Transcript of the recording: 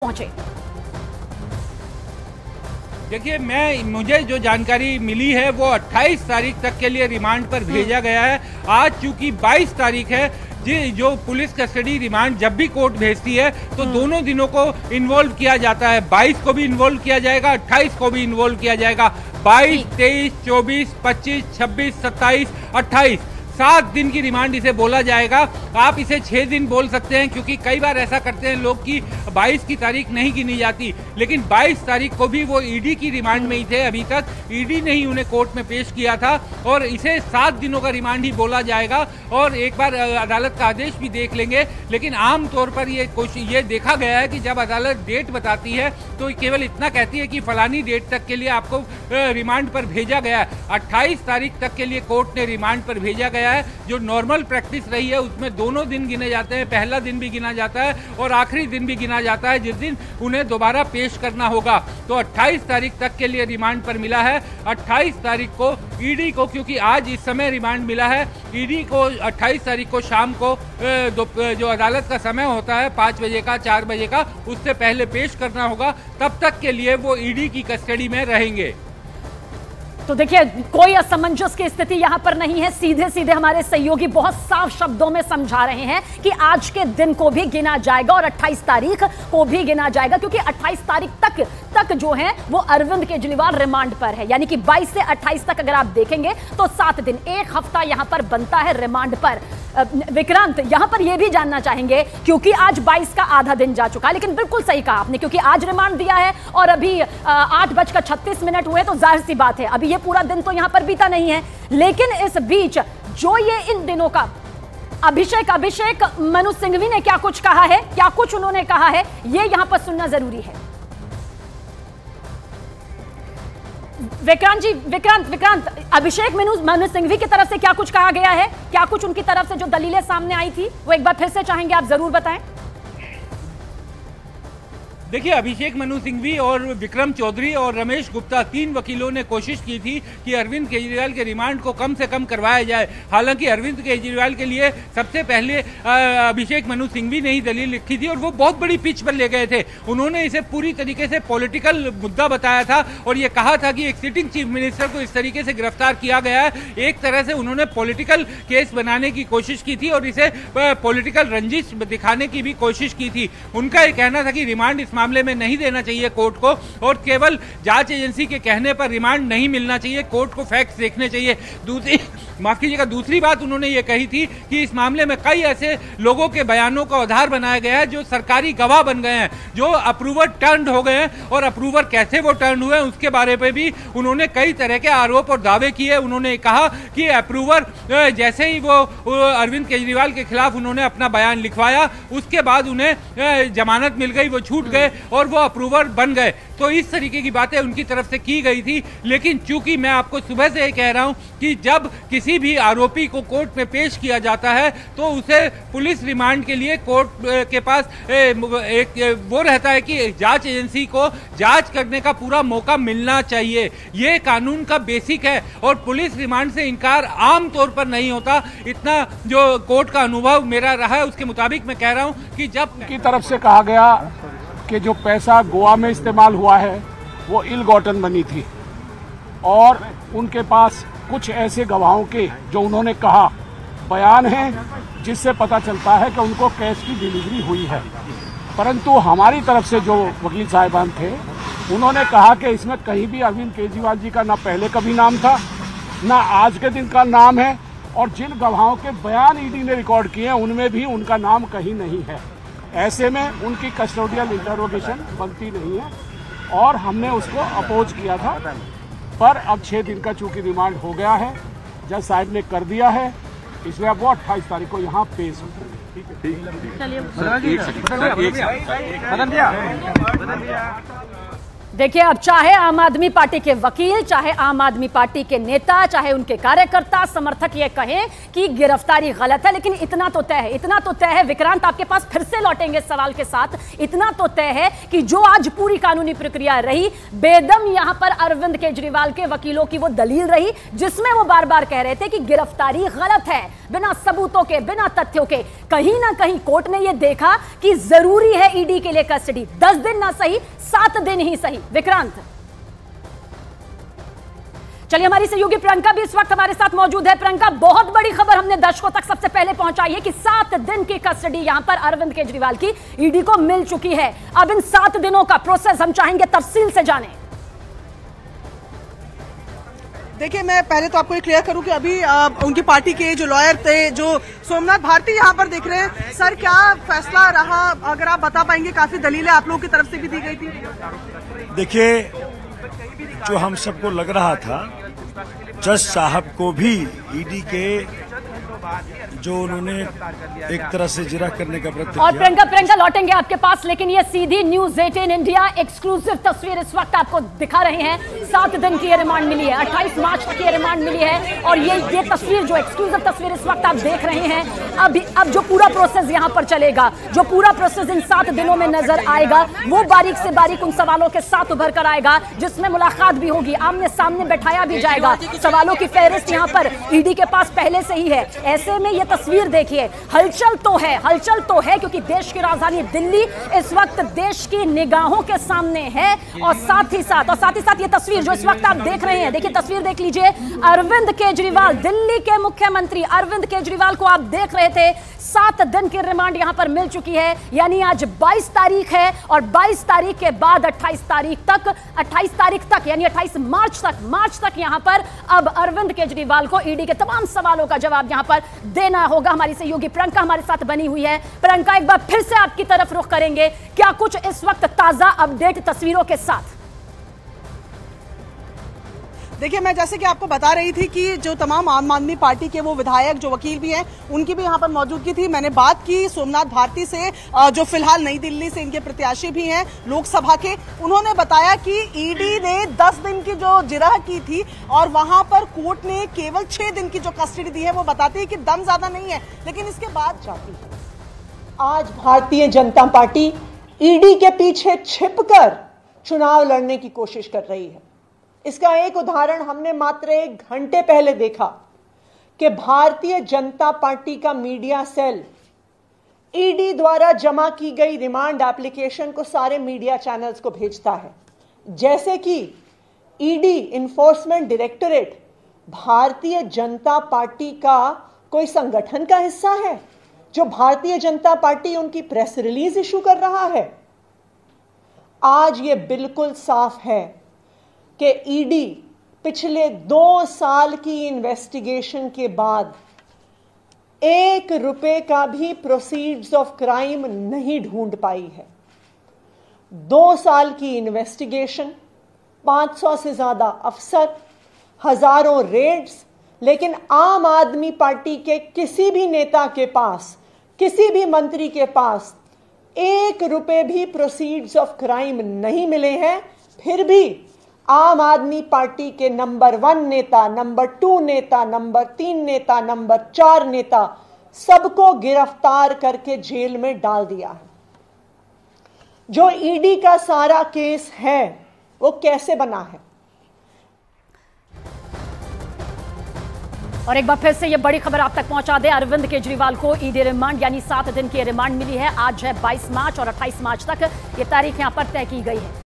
पहुंचे। देखिए, मुझे जो जानकारी मिली है वो 28 तारीख तक के लिए रिमांड पर भेजा गया है। आज चूंकि 22 तारीख है, जो पुलिस कस्टडी रिमांड जब भी कोर्ट भेजती है तो दोनों दिनों को इन्वॉल्व किया जाता है। 22 को भी इन्वॉल्व किया जाएगा, 28 को भी इन्वॉल्व किया जाएगा। 22, 23, 24, 25, 26, 27, 28 7 दिन की रिमांड इसे बोला जाएगा। आप इसे 6 दिन बोल सकते हैं, क्योंकि कई बार ऐसा करते हैं लोग कि 22 की तारीख नहीं गिनी जाती, लेकिन 22 तारीख को भी वो ईडी की रिमांड में ही थे। अभी तक ईडी ने ही उन्हें कोर्ट में पेश किया था और इसे 7 दिनों का रिमांड ही बोला जाएगा और एक बार अदालत का आदेश भी देख लेंगे। लेकिन आमतौर पर ये देखा गया है कि जब अदालत डेट बताती है तो केवल इतना कहती है कि फलानी डेट तक के लिए आपको रिमांड पर भेजा गया है। 28 तारीख तक के लिए कोर्ट ने रिमांड पर भेजा गया है। जो नॉर्मल प्रैक्टिस रही है उसमें दोनों दिन गिने जाते हैं, पहला दिन भी गिना जाता है और आखिरी दिन भी गिना जाता है जिस दिन उन्हें दोबारा पेश करना होगा। तो 28 तारीख तक के लिए रिमांड पर मिला है। 28 तारीख को ईडी को, क्योंकि आज इस समय रिमांड मिला है, ईडी को 28 तारीख को शाम को जो अदालत का समय होता है 5 बजे का, 4 बजे का, उससे पहले पेश करना होगा। तब तक के लिए वो ईडी की कस्टडी में रहेंगे। तो देखिए, कोई असमंजस की स्थिति यहां पर नहीं है। सीधे सीधे हमारे सहयोगी बहुत साफ शब्दों में समझा रहे हैं कि आज के दिन को भी गिना जाएगा और 28 तारीख को भी गिना जाएगा, क्योंकि 28 तारीख तक जो है वो अरविंद केजरीवाल रिमांड पर है। यानी कि 22 से 28 तक अगर आप देखेंगे तो 7 दिन, 1 हफ्ता यहां पर बनता है रिमांड पर। विक्रांत, यहां पर यह भी जानना चाहेंगे, क्योंकि आज 22 का आधा दिन जा चुका है, लेकिन बिल्कुल सही कहा आपने, क्योंकि आज रिमांड दिया है और अभी 8:36 हुए, तो जाहिर सी बात है अभी ये पूरा दिन तो यहां पर बीता नहीं है। लेकिन इस बीच जो ये इन दिनों का अभिषेक मनु सिंघवी ने क्या कुछ कहा है, क्या कुछ उन्होंने कहा है, ये यहां पर सुनना जरूरी है। विक्रांत, अभिषेक मनु सिंघवी की तरफ से क्या कुछ कहा गया है, क्या कुछ उनकी तरफ से जो दलीलें सामने आई थी वो एक बार फिर से चाहेंगे आप जरूर बताएं। देखिए, अभिषेक मनु सिंघवी और विक्रम चौधरी और रमेश गुप्ता, 3 वकीलों ने कोशिश की थी कि अरविंद केजरीवाल के रिमांड को कम से कम करवाया जाए। हालांकि अरविंद केजरीवाल के लिए सबसे पहले अभिषेक मनु सिंघवी ने ही दलील लिखी थी और वो बहुत बड़ी पिच पर ले गए थे। उन्होंने इसे पूरी तरीके से पॉलिटिकल मुद्दा बताया था और ये कहा था कि एक सिटिंग चीफ मिनिस्टर को इस तरीके से गिरफ्तार किया गया है। एक तरह से उन्होंने पॉलिटिकल केस बनाने की कोशिश की थी और इसे पॉलिटिकल रंजिश दिखाने की भी कोशिश की थी। उनका ये कहना था कि रिमांड मामले में नहीं देना चाहिए कोर्ट को और केवल जांच एजेंसी के कहने पर रिमांड नहीं मिलना चाहिए, कोर्ट को फैक्ट्स देखने चाहिए। दूसरी बात उन्होंने ये कही थी कि इस मामले में कई ऐसे लोगों के बयानों का आधार बनाया गया है जो सरकारी गवाह बन गए हैं, जो अप्रूवर टर्न्ड हो गए हैं और अप्रूवर कैसे वो टर्न हुए उसके बारे में भी उन्होंने कई तरह के आरोप और दावे किए। उन्होंने कहा कि अप्रूवर जैसे ही वो अरविंद केजरीवाल के खिलाफ उन्होंने अपना बयान लिखवाया, उसके बाद उन्हें जमानत मिल गई, वो छूट गए और वो अप्रूवर बन गए। तो इस तरीके की बातें उनकी तरफ से की गई थी। लेकिन चूंकि मैं आपको सुबह से कह रहा हूं कि जब किसी भी आरोपी को कोर्ट में पेश किया जाता है तो उसे पुलिस रिमांड के लिए कोर्ट के पास एक वो रहता है कि जांच एजेंसी को जांच करने का पूरा मौका मिलना चाहिए। ये कानून का बेसिक है और पुलिस रिमांड से इनकार आम तौर पर नहीं होता। इतना जो कोर्ट का अनुभव मेरा रहा है उसके मुताबिक मैं कह रहा हूं कि जब की तरफ से कहा गया कि जो पैसा गोवा में इस्तेमाल हुआ है वो इल गॉटन मनी थी और उनके पास कुछ ऐसे गवाहों के, जो उन्होंने कहा, बयान हैं जिससे पता चलता है कि उनको कैश की डिलीवरी हुई है। परंतु हमारी तरफ से जो वकील साहिबान थे उन्होंने कहा कि इसमें कहीं भी अरविंद केजरीवाल जी का ना पहले कभी नाम था ना आज के दिन का नाम है और जिन गवाहों के बयान ईडी ने रिकॉर्ड किए हैं उनमें भी उनका नाम कहीं नहीं है। ऐसे में उनकी कस्टोडियल इंटरोगेशन बनती नहीं है और हमने उसको अपोज किया था। पर अब 6 दिन का चूंकि रिमांड हो गया है, जज साहब ने कर दिया है, इसलिए अब वो 28 तारीख को यहाँ पेश होंगे। ठीक है, चलिए। देखिए, अब चाहे आम आदमी पार्टी के वकील, चाहे आम आदमी पार्टी के नेता, चाहे उनके कार्यकर्ता समर्थक ये कहें कि गिरफ्तारी गलत है, लेकिन इतना तो तय है विक्रांत, आपके पास फिर से लौटेंगे सवाल के साथ। इतना तो तय है कि जो आज पूरी कानूनी प्रक्रिया रही, बेदम यहां पर अरविंद केजरीवाल के वकीलों की वो दलील रही जिसमें वो बार बार कह रहे थे कि गिरफ्तारी गलत है, बिना सबूतों के, बिना तथ्यों के। कहीं ना कहीं कोर्ट ने यह देखा कि जरूरी है ईडी के लिए कस्टडी, 10 दिन ना सही 7 दिन ही सही। विक्रांत, चलिए, हमारी सहयोगी प्रियंका भी इस वक्त हमारे साथ मौजूद है। प्रियंका, बहुत बड़ी खबर हमने दर्शकों तक सबसे पहले पहुंचाई है कि 7 दिन की कस्टडी यहां पर अरविंद केजरीवाल की ईडी को मिल चुकी है। अब इन 7 दिनों का प्रोसेस हम चाहेंगे तफसील से जानें। देखिए, मैं पहले तो आपको ये क्लियर करूं कि अभी उनकी पार्टी के जो लॉयर थे, जो सोमनाथ भारती यहाँ पर देख रहे हैं। सर, क्या फैसला रहा, अगर आप बता पाएंगे? काफी दलीलें आप लोगों की तरफ से भी दी गई थी। देखिए, जो हम सबको लग रहा था, जज साहब को भी ईडी के जो उन्होंने एक तरह से जिरा करने का प्रयत्न और किया। प्रियंका लौटेंगे आपके पास, लेकिन ये सीधी न्यूज 18 इंडिया एक्सक्लूसिव तस्वीर इस वक्त आपको दिखा रहे हैं। 7 दिन की रिमांड मिली है, 28 मार्च तक की रिमांड मिली है, और ये तस्वीर, जो एक्सक्लूसिव तस्वीर इस वक्त आप देख रहे हैं, अब जो पूरा प्रोसेस यहां पर चलेगा, जो पूरा प्रोसेस इन 7 दिनों में नजर आएगा, वो बारीक से बारीक उन सवालों के साथ उभर कर आएगा, जिसमें मुलाकात भी होगी, आमने सामने बैठाया भी जाएगा। सवालों की फहरिस्त यहां पर ईडी के पास पहले से ही है। ऐसे में ये तस्वीर देखिए, हलचल तो है, क्योंकि देश की राजधानी दिल्ली इस वक्त देश की निगाहों के सामने है। और साथ ही साथ ये तस्वीर जो इस वक्त आप देख रहे हैं, देखिए तस्वीर देख लीजिए। अरविंद केजरीवाल, दिल्ली के मुख्यमंत्री अरविंद केजरीवाल को आप देख रहे थे। 7 दिन की रिमांड यहां पर मिल चुकी है, यानी आज 22 तारीख है, और 22 तारीख के बाद 28 तारीख तक यानी 28 मार्च तक यहां पर अब अरविंद केजरीवाल को ईडी के तमाम सवालों का जवाब यहां पर देना होगा। हमारी सहयोगी प्रियंका हमारे साथ बनी हुई है। प्रियंका, एक बार फिर से आपकी तरफ रुख करेंगे, क्या कुछ इस वक्त ताजा अपडेट तस्वीरों के साथ? देखिए, मैं जैसे कि आपको बता रही थी कि जो तमाम आम आदमी पार्टी के वो विधायक, जो वकील भी हैं, उनकी भी यहाँ पर मौजूदगी थी। मैंने बात की सोमनाथ भारती से, जो फिलहाल नई दिल्ली से इनके प्रत्याशी भी हैं लोकसभा के। उन्होंने बताया कि ईडी ने 10 दिन की जो जिरह की थी, और वहां पर कोर्ट ने केवल 6 दिन की जो कस्टडी दी है, वो बताती है कि दम ज्यादा नहीं है, लेकिन इसके बाद जाती है। आज भारतीय जनता पार्टी ईडी के पीछे छिपकर चुनाव लड़ने की कोशिश कर रही है। इसका एक उदाहरण हमने मात्र 1 घंटे पहले देखा कि भारतीय जनता पार्टी का मीडिया सेल ईडी द्वारा जमा की गई रिमांड एप्लीकेशन को सारे मीडिया चैनल्स को भेजता है, जैसे कि ED enforcement directorate Bharatiya Janata party का कोई संगठन का हिस्सा है, जो भारतीय जनता पार्टी उनकी प्रेस रिलीज इशू कर रहा है। आज ये बिल्कुल साफ है कि ईडी पिछले 2 साल की इन्वेस्टिगेशन के बाद 1 रुपए का भी प्रोसीड्स ऑफ क्राइम नहीं ढूंढ पाई है। 2 साल की इन्वेस्टिगेशन, 500 से ज्यादा अफसर, हजारों रेड्स, लेकिन आम आदमी पार्टी के किसी भी नेता के पास, किसी भी मंत्री के पास 1 रुपए भी प्रोसीड्स ऑफ क्राइम नहीं मिले हैं। फिर भी आम आदमी पार्टी के नंबर 1 नेता, नंबर 2 नेता, नंबर 3 नेता, नंबर 4 नेता, सबको गिरफ्तार करके जेल में डाल दिया है। जो ईडी का सारा केस है वो कैसे बना है? और एक बार फिर से ये बड़ी खबर आप तक पहुंचा दे, अरविंद केजरीवाल को ईडी रिमांड यानी 7 दिन की रिमांड मिली है। आज है 22 मार्च और 28 मार्च तक ये तारीख यहां पर तय की गई है।